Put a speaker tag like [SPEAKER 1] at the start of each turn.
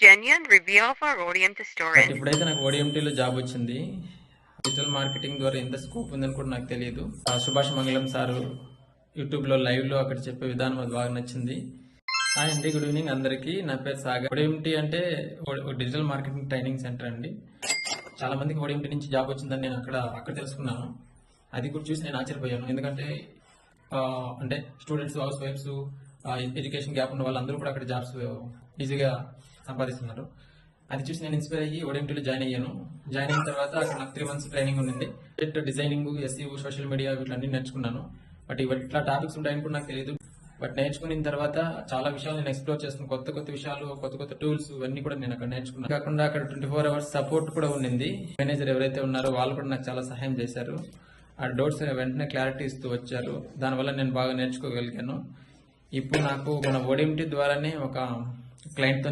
[SPEAKER 1] Genuine reveal for Rhodium to store
[SPEAKER 2] but
[SPEAKER 1] in.
[SPEAKER 2] ఇప్పుడైతే నాకు ఓడిఎంటీలో job వచ్చింది. డిజిటల్ మార్కెటింగ్ ద్వారా ఎంత స్కోప్ ఉందని కూడా నాకు తెలియదు. సుభాష్ మంగళం సారు యూట్యూబ్లో లైవ్లో అక్కడ చెప్పే విధానం అది బాగా నచ్చింది. హాయ్ అండి, గుడ్ ఈవినింగ్ అందరికీ. నా పేరు సాగర్. ఓడిఎంటీ అంటే డిజిటల్ మార్కెటింగ్ ట్రైనింగ్ సెంటర్ అండి. చాలా మందికి ఓడిఎంటీ నుంచి జాబ్ వచ్చిందని నేను అక్కడ తెలుసుకున్నాను. అది కూడా చూసి నేను ఆశ్చర్యపోయాను. ఎందుకంటే అంటే స్టూడెంట్స్, హౌస్ వైఫ్స్, ఎడ్యుకేషన్ గ్యాప్ ఉన్న వాళ్ళందరూ కూడా అక్కడ జాబ్స్ ఈజీగా సంపాదిస్తున్నారు. అది చూసి నేను ఇన్స్పైర్ అయ్యి ఓడిఎంటీలో జాయిన్ అయ్యాను. జాయిన్ అయిన తర్వాత అక్కడ నాకు 3 months ట్రైనింగ్ ఉండింది. డిజైనింగ్, ఎస్ఈఓ, సోషల్ మీడియా వీటిలన్నీ నేర్చుకున్నాను. బట్ ఇట్లా టాపిక్స్ ఉంటాయని కూడా నాకు తెలియదు. బట్ నేర్చుకున్న తర్వాత చాలా విషయాలు నేను ఎక్స్ప్లోర్ చేస్తున్నాను. కొత్త విషయాలు, కొత్త టూల్స్ ఇవన్నీ కూడా నేను అక్కడ నేర్చుకున్నాను. కాకుండా అక్కడ 24 hours సపోర్ట్ కూడా ఉండింది. మేనేజర్ ఎవరైతే ఉన్నారో వాళ్ళు కూడా నాకు చాలా సహాయం చేశారు. ఆ డౌట్స్ వెంటనే క్లారిటీ ఇస్తూ వచ్చారు. దానివల్ల నేను బాగా నేర్చుకోగలిగాను. ఇప్పుడు నాకు మన ఓడిఎంటీ ద్వారానే ఒక క్లయింట్తో